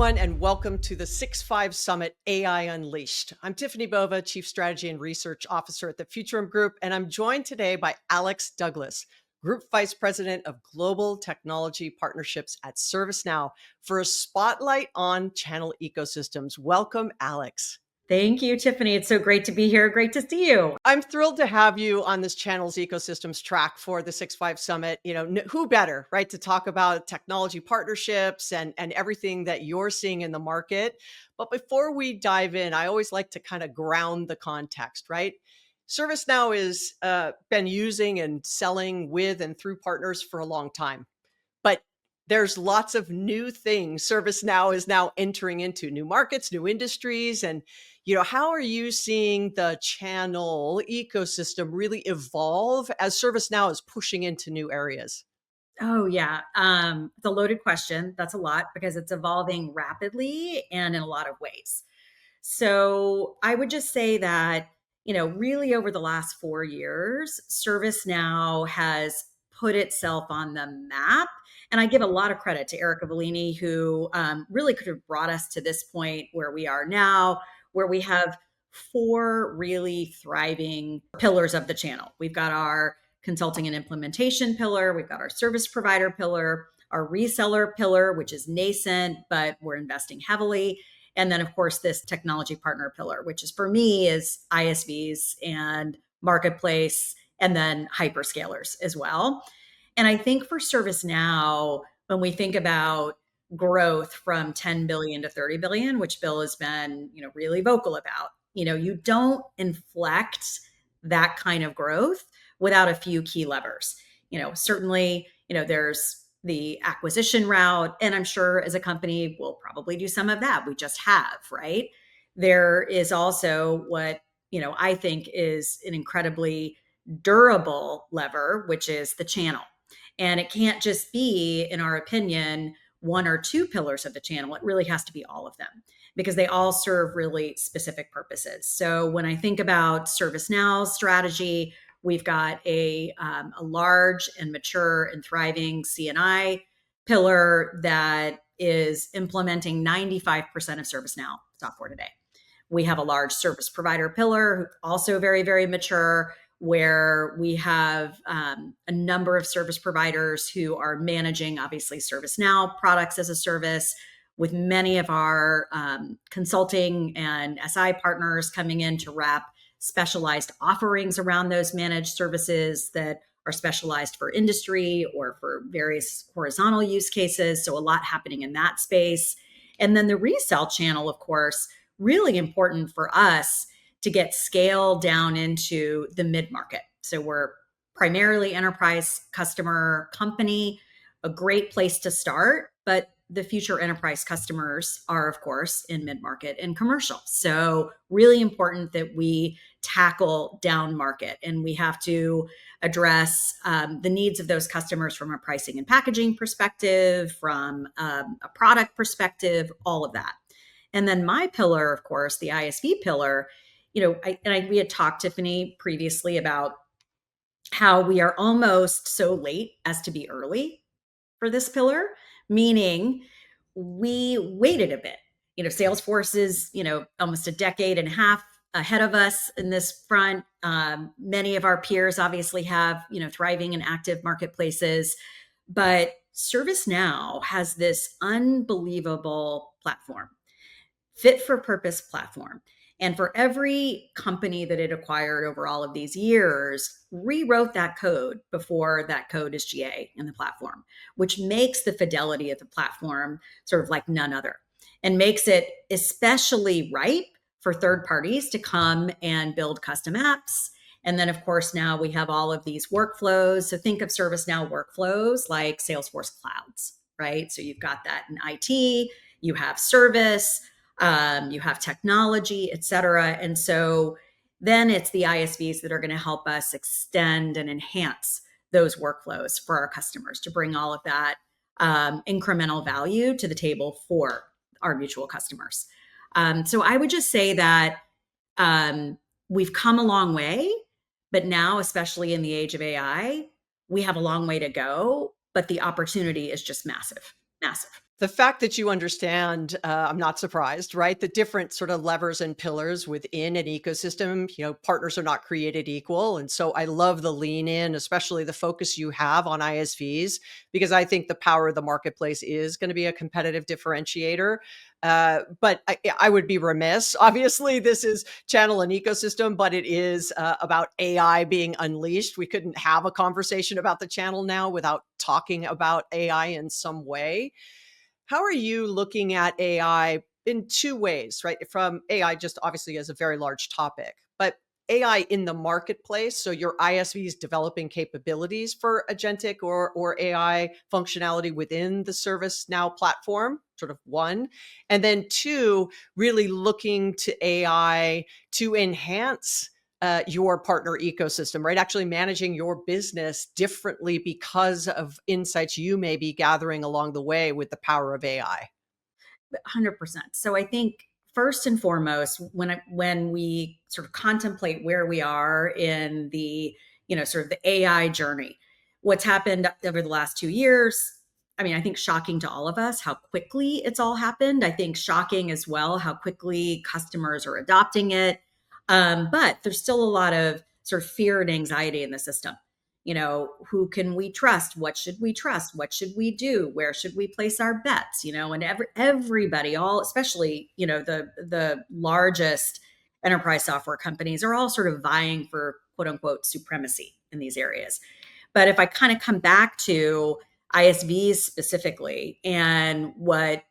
everyone, and welcome to the 6-5 Summit AI Unleashed. I'm Tiffani Bova, Chief Strategy and Research Officer at the Futurum Group, and I'm joined today by Alix Douglas, Group Vice President of Global Technology Partnerships at ServiceNow, for a spotlight on channel ecosystems. Welcome, Alix. Thank you, Tiffani. It's so great to be here. Great to see you. I'm thrilled to have you on this channels ecosystems track for the 6-5 Summit. Who better, right, to talk about technology partnerships and everything that you're seeing in the market. But before we dive in, I always like to kind of ground the context, right? ServiceNow is been using and selling with and through partners for a long time. But there's lots of new things ServiceNow is now entering into, new markets, new industries. And, how are you seeing the channel ecosystem really evolve as ServiceNow is pushing into new areas? Oh, yeah. It's a loaded question. That's a lot because it's evolving rapidly and in a lot of ways. So I would just say that, really over the last 4 years, ServiceNow has put itself on the map. And I give a lot of credit to Erica Bellini, who really could have brought us to this point where we are now, where we have four really thriving pillars of the channel. We've got our consulting and implementation pillar, we've got our service provider pillar, our reseller pillar, which is nascent, but we're investing heavily. And then, of course, this technology partner pillar, which is for me is ISVs and marketplace, and then hyperscalers as well. And I think for ServiceNow, when we think about growth from 10 billion to 30 billion, which Bill has been, really vocal about, you don't inflect that kind of growth without a few key levers. Certainly, there's the acquisition route. And I'm sure as a company, we'll probably do some of that. We just have, right? There is also what, I think is an incredibly durable lever, which is the channel. And it can't just be, in our opinion, one or two pillars of the channel. It really has to be all of them because they all serve really specific purposes. So when I think about ServiceNow's strategy, we've got a large and mature and thriving C&I pillar that is implementing 95% of ServiceNow software today. We have a large service provider pillar, also very, very mature, where we have a number of service providers who are managing, obviously, ServiceNow products as a service, with many of our consulting and SI partners coming in to wrap specialized offerings around those managed services that are specialized for industry or for various horizontal use cases. So a lot happening in that space. And then the resell channel, of course, really important for us to get scale down into the mid-market. So we're primarily enterprise customer company, a great place to start, but the future enterprise customers are, of course, in mid-market and commercial. So really important that we tackle down market, and we have to address the needs of those customers from a pricing and packaging perspective, from a product perspective, all of that. And then my pillar, of course, the ISV pillar, we had talked, Tiffani, previously about how we are almost so late as to be early for this pillar, meaning we waited a bit. Salesforce is, almost a decade and a half ahead of us in this front. Many of our peers obviously have, thriving and active marketplaces, but ServiceNow has this unbelievable platform, fit for purpose platform. And for every company that it acquired over all of these years, rewrote that code before that code is GA in the platform, which makes the fidelity of the platform sort of like none other, and makes it especially ripe for third parties to come and build custom apps. And then, of course, now we have all of these workflows. So think of ServiceNow workflows like Salesforce clouds, right? So you've got that in IT, you have service, you have technology, et cetera. And so then it's the ISVs that are going to help us extend and enhance those workflows for our customers to bring all of that incremental value to the table for our mutual customers. So I would just say that we've come a long way, but now, especially in the age of AI, we have a long way to go, but the opportunity is just massive, massive. The fact that you understand, I'm not surprised, right? The different sort of levers and pillars within an ecosystem, partners are not created equal. And so I love the lean in, especially the focus you have on ISVs, because I think the power of the marketplace is going to be a competitive differentiator. But I would be remiss. Obviously, this is channel and ecosystem, but it is about AI being unleashed. We couldn't have a conversation about the channel now without talking about AI in some way. How are you looking at AI in two ways, right? From AI, just obviously as a very large topic, but AI in the marketplace. So your ISVs developing capabilities for agentic or AI functionality within the ServiceNow platform, sort of one. And then two, really looking to AI to enhance your partner ecosystem, right? Actually managing your business differently because of insights you may be gathering along the way with the power of AI. 100%. So I think first and foremost, when we sort of contemplate where we are in the, sort of the AI journey, what's happened over the last 2 years, I mean, I think shocking to all of us how quickly it's all happened. I think shocking as well how quickly customers are adopting it. But there's still a lot of sort of fear and anxiety in the system. Who can we trust? What should we trust? What should we do? Where should we place our bets? And everybody, all especially, the largest enterprise software companies are all sort of vying for quote unquote supremacy in these areas. But if I kind of come back to ISVs specifically and what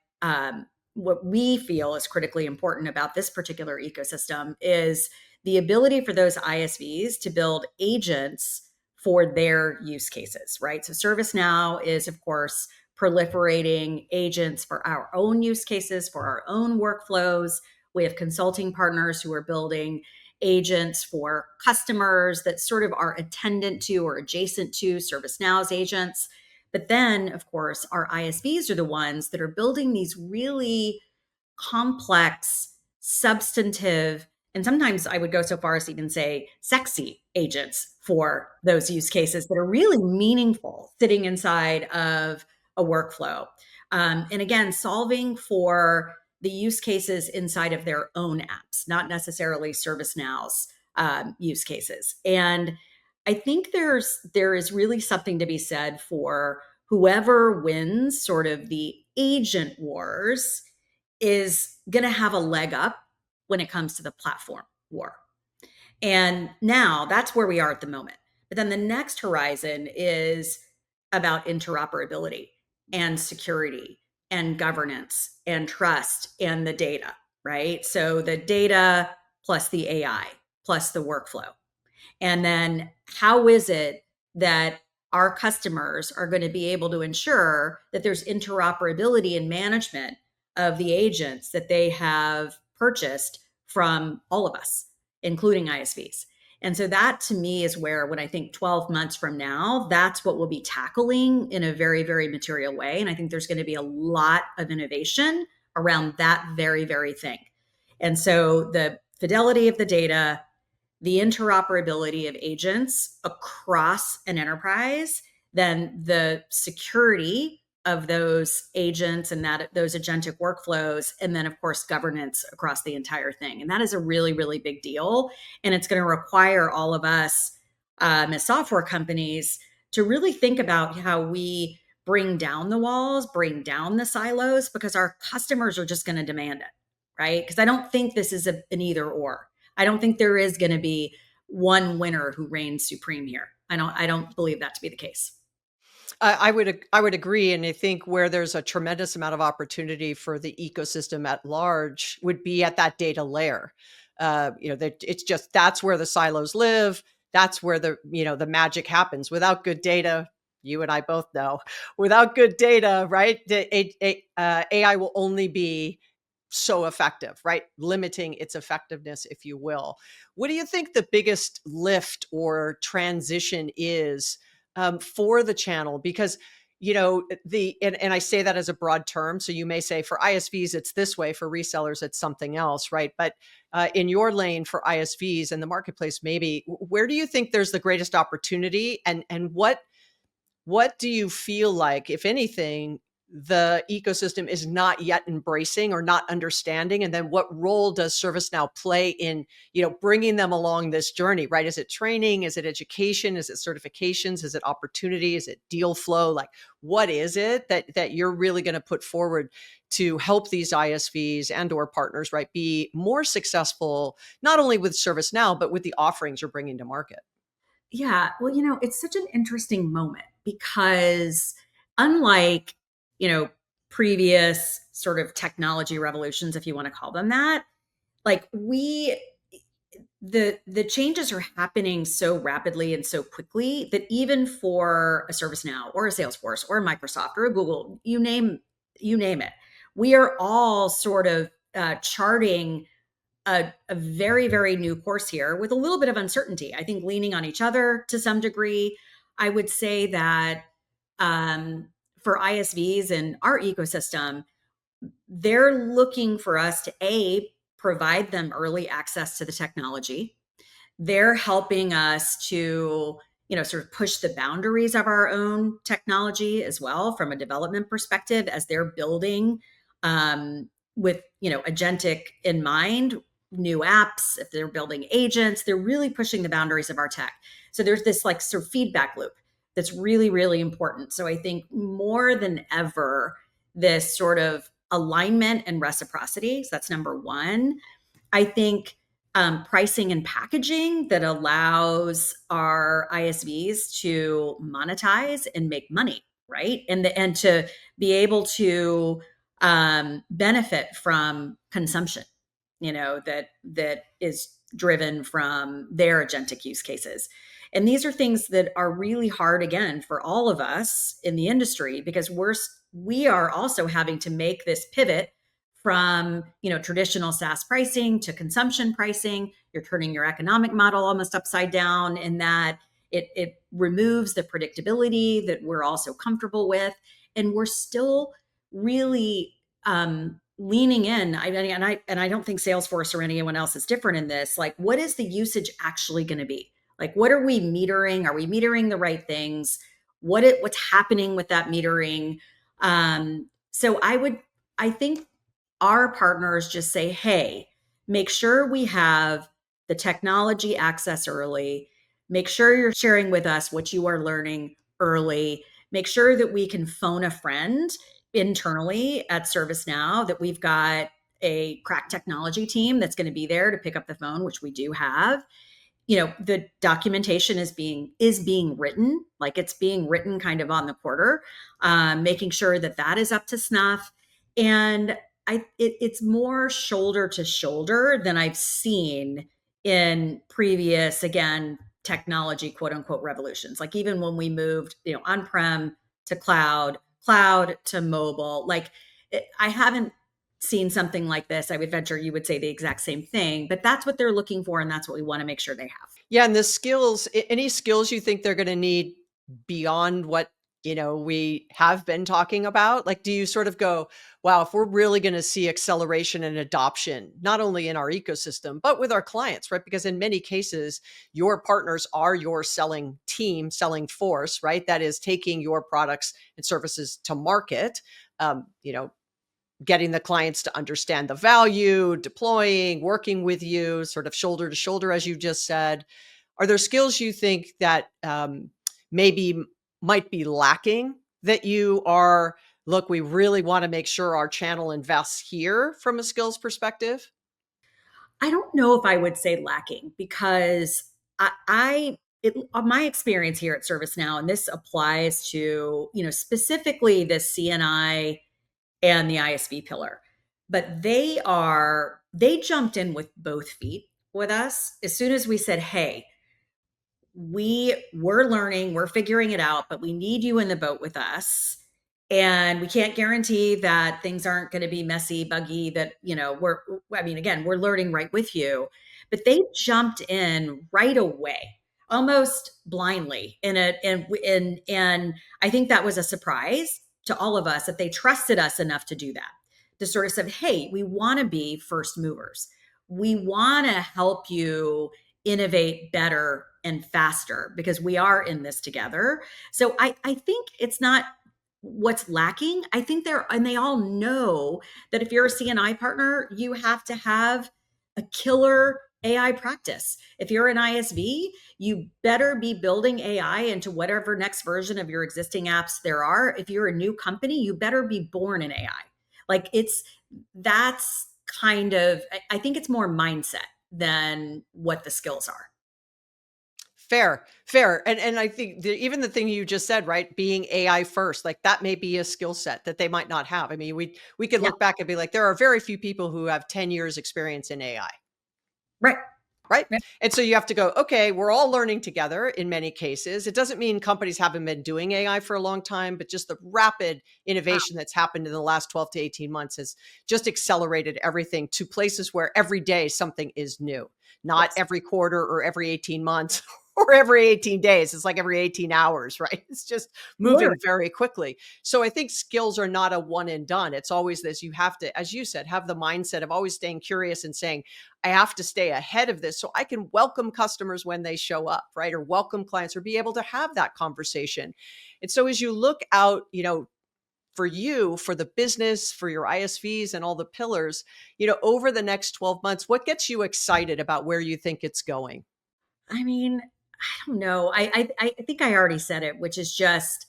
we feel is critically important about this particular ecosystem is the ability for those ISVs to build agents for their use cases, right? So ServiceNow is, of course, proliferating agents for our own use cases, for our own workflows. We have consulting partners who are building agents for customers that sort of are attendant to or adjacent to ServiceNow's agents. But then, of course, our ISVs are the ones that are building these really complex, substantive, and sometimes I would go so far as to even say sexy agents for those use cases that are really meaningful sitting inside of a workflow. And again, solving for the use cases inside of their own apps, not necessarily ServiceNow's use cases. And I think there is really something to be said for whoever wins sort of the agent wars is going to have a leg up when it comes to the platform war. And now that's where we are at the moment. But then the next horizon is about interoperability and security and governance and trust and the data, right? So the data plus the AI plus the workflow. And then how is it that our customers are going to be able to ensure that there's interoperability and management of the agents that they have purchased from all of us, including ISVs? And so that to me is where, when I think 12 months from now, that's what we'll be tackling in a very, very material way. And I think there's going to be a lot of innovation around that very, very thing. And so the fidelity of the data, the interoperability of agents across an enterprise, then the security of those agents and those agentic workflows, and then of course governance across the entire thing. And that is a really, really big deal. And it's going to require all of us as software companies to really think about how we bring down the walls, bring down the silos, because our customers are just going to demand it, right? Because I don't think this is an either or. I don't think there is going to be one winner who reigns supreme here. I don't believe that to be the case. I would agree, and I think where there's a tremendous amount of opportunity for the ecosystem at large would be at that data layer. That it's just that's where the silos live. That's where the magic happens. Without good data, you and I both know, without good data, right? AI will only be so effective, right? Limiting its effectiveness, if you will. What do you think the biggest lift or transition is for the channel? Because and I say that as a broad term. So you may say for ISVs it's this way, for resellers it's something else, right? But in your lane for ISVs and the marketplace, maybe where do you think there's the greatest opportunity, and what do you feel like, if anything, the ecosystem is not yet embracing or not understanding? And then what role does ServiceNow play in, bringing them along this journey, right? Is it training? Is it education? Is it certifications? Is it opportunity? Is it deal flow? Like, what is it that you're really going to put forward to help these ISVs and or partners, right, be more successful, not only with ServiceNow, but with the offerings you're bringing to market? Yeah. Well, it's such an interesting moment because unlike, you know, previous sort of technology revolutions, if you want to call them that, like the changes are happening so rapidly and so quickly that even for a ServiceNow or a Salesforce or a Microsoft or a Google, you name it, we are all sort of charting a very, very new course here with a little bit of uncertainty. I think leaning on each other to some degree. I would say that um, for ISVs and our ecosystem, they're looking for us to provide them early access to the technology. They're helping us to, sort of push the boundaries of our own technology as well from a development perspective as they're building with, agentic in mind, new apps. If they're building agents, they're really pushing the boundaries of our tech. So there's this like sort of feedback loop that's really, really important. So I think more than ever, this sort of alignment and reciprocity. So that's number one. I think pricing and packaging that allows our ISVs to monetize and make money, right? And to be able to benefit from consumption, that is driven from their agentic use cases. And these are things that are really hard again for all of us in the industry because we are also having to make this pivot from traditional SaaS pricing to consumption pricing. You're turning your economic model almost upside down in that it removes the predictability that we're also comfortable with, and we're still really leaning in. I don't think Salesforce or anyone else is different in this. Like, what is the usage actually going to be? Like, what are we metering? Are we metering the right things? What's happening with that metering? So I think our partners just say, hey, make sure we have the technology access early. Make sure you're sharing with us what you are learning early. Make sure that we can phone a friend internally at ServiceNow, that we've got a crack technology team that's going to be there to pick up the phone, which we do have. The documentation is being written, like it's being written kind of on the quarter, making sure that that is up to snuff. And it's more shoulder to shoulder than I've seen in previous, again, technology quote unquote revolutions. Like even when we moved, on-prem to cloud to mobile, like I haven't seen something like this. I would venture you would say the exact same thing, but that's what they're looking for. And that's what we want to make sure they have. Yeah, and the skills, any skills you think they're going to need beyond what, we have been talking about? Like, do you sort of go, wow, if we're really going to see acceleration and adoption, not only in our ecosystem, but with our clients, right? Because in many cases, your partners are your selling team, selling force, right? That is taking your products and services to market. Um, you know, Getting the clients to understand the value, deploying, working with you, sort of shoulder to shoulder, as you just said. Are there skills you think that maybe might be lacking that you are, look, we really want to make sure our channel invests here from a skills perspective? I don't know if I would say lacking because my experience here at ServiceNow, and this applies to, specifically the CNI and the ISV pillar, but they jumped in with both feet with us as soon as we said, hey, we're learning, we're figuring it out, but we need you in the boat with us. And we can't guarantee that things aren't going to be messy, buggy, that, again, we're learning right with you. But they jumped in right away, almost blindly. And I think that was a surprise to all of us that they trusted us enough to do that, to sort of say, hey, we want to be first movers. We want to help you innovate better and faster because we are in this together. So I think it's not what's lacking. I think and they all know that if you're a CNI partner, you have to have a killer AI practice. If you're an ISV, you better be building AI into whatever next version of your existing apps there are. If you're a new company, you better be born in AI. Like that's kind of, I think it's more mindset than what the skills are. Fair, fair. And I think even the thing you just said, right? Being AI first, like that may be a skill set that they might not have. I mean, we could Yeah, look back and be like, there are very few people who have 10 years experience in AI. right. Right. Right. And so you have to go, okay, we're all learning together in many cases. It doesn't mean companies haven't been doing AI for a long time, but just the rapid innovation that's happened in the last 12 to 18 months has just accelerated everything to places where every day something is new, not Yes. every quarter or every 18 months or every 18 days. It's like every 18 hours, right? It's just moving Literally. very quickly. So I think skills are not a one and done. It's always this, you have to, as you said, have the mindset of always staying curious and saying, I have to stay ahead of this so I can welcome customers when they show up, right? Or welcome clients or be able to have that conversation. And so as you look out, for you, for the business, for your ISVs and all the pillars, over the next 12 months, what gets you excited about where you think it's going? I mean, I don't know. I think I already said it, which is just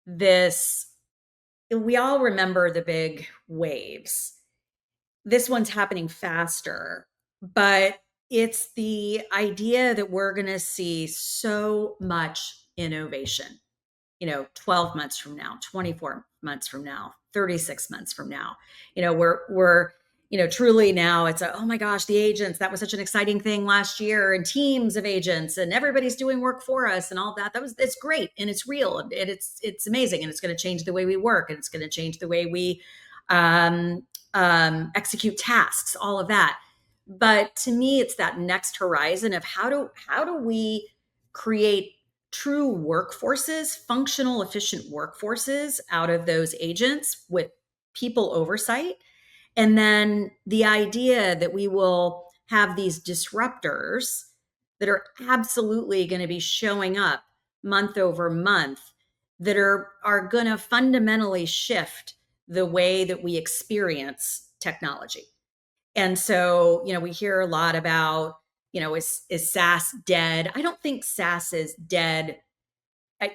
this. We all remember the big waves. This one's happening faster, but it's the idea that we're going to see so much innovation, 12 months from now, 24 months from now, 36 months from now. We're truly now it's oh my gosh, the agents, that was such an exciting thing last year, and teams of agents and everybody's doing work for us and all that. It's great and it's real and it's amazing and it's going to change the way we work and it's going to change the way we um, execute tasks, all of that. But to me, it's that next horizon of how do we create true workforces, functional, efficient workforces out of those agents with people oversight. And then the idea that we will have these disruptors that are absolutely going to be showing up month over month that are going to fundamentally shift the way that we experience technology. And so, we hear a lot about, is SaaS dead? I don't think SaaS is dead.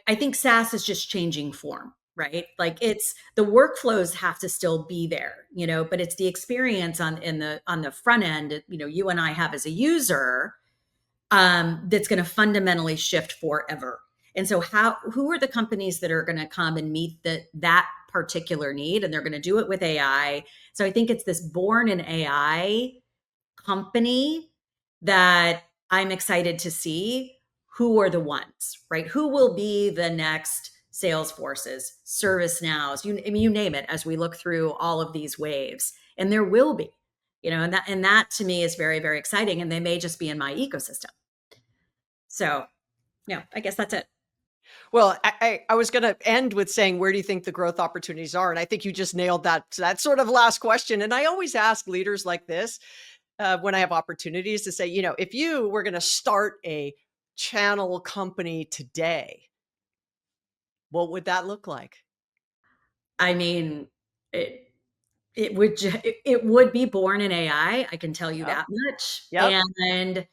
I think SaaS is just changing form, right? Like it's the workflows have to still be there, but it's the experience on the front end, you and I have as a user, that's going to fundamentally shift forever. And so who are the companies that are going to come and meet that particular need? And they're going to do it with AI. So I think it's this born in AI company that I'm excited to see who are the ones, right? Who will be the next Salesforces, ServiceNows, you name it, as we look through all of these waves. And there will be, and that to me is very, very exciting. And they may just be in my ecosystem. So, yeah, I guess that's it. Well, I was going to end with saying, where do you think the growth opportunities are? And I think you just nailed that sort of last question. And I always ask leaders like this when I have opportunities to say, if you were going to start a channel company today, what would that look like? I mean, it would be born in AI. I can tell you Yep. that much. Yep. And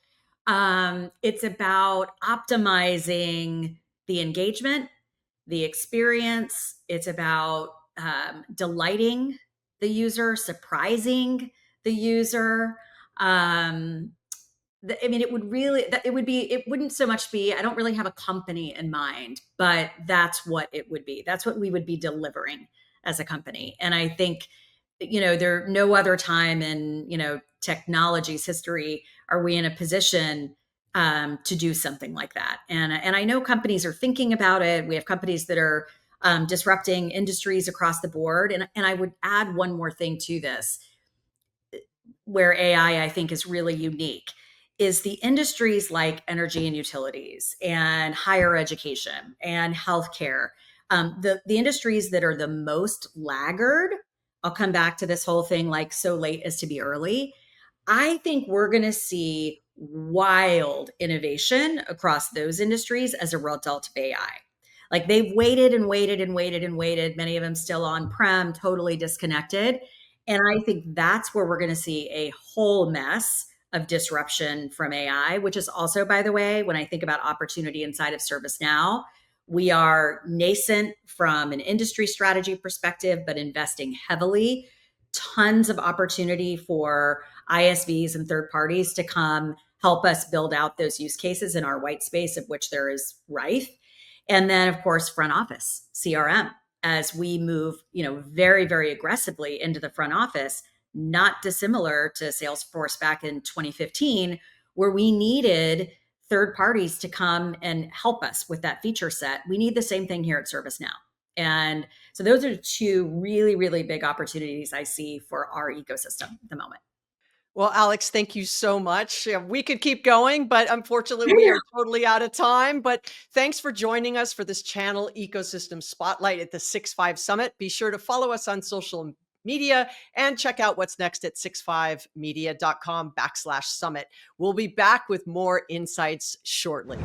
it's about optimizing the engagement, the experience. It's about delighting the user, surprising the user. Um, I mean, it wouldn't so much be, I don't really have a company in mind, but that's what it would be. That's what we would be delivering as a company. And I think, there no other time in, technology's history are we in a position to do something like that. And I know companies are thinking about it. We have companies that are disrupting industries across the board. And I would add one more thing to this where AI, I think, is really unique is the industries like energy and utilities and higher education and healthcare. The industries that are the most laggard, I'll come back to this whole thing like so late as to be early. I think we're going to see wild innovation across those industries as a result of AI. Like they've waited and waited and waited and waited, many of them still on-prem, totally disconnected. And I think that's where we're going to see a whole mess of disruption from AI, which is also, by the way, when I think about opportunity inside of ServiceNow, we are nascent from an industry strategy perspective, but investing heavily. Tons of opportunity for ISVs and third parties to come help us build out those use cases in our white space, of which there is rife. And then, of course, front office, CRM, as we move, very, very aggressively into the front office, not dissimilar to Salesforce back in 2015, where we needed third parties to come and help us with that feature set. We need the same thing here at ServiceNow. And so those are two really, really big opportunities I see for our ecosystem at the moment. Well, Alex, thank you so much. Yeah, we could keep going, but unfortunately, I we know. are totally out of time. But thanks for joining us for this channel ecosystem spotlight at the 6.5 Summit. Be sure to follow us on social media and check out what's next at 65media.com/summit. We'll be back with more insights shortly.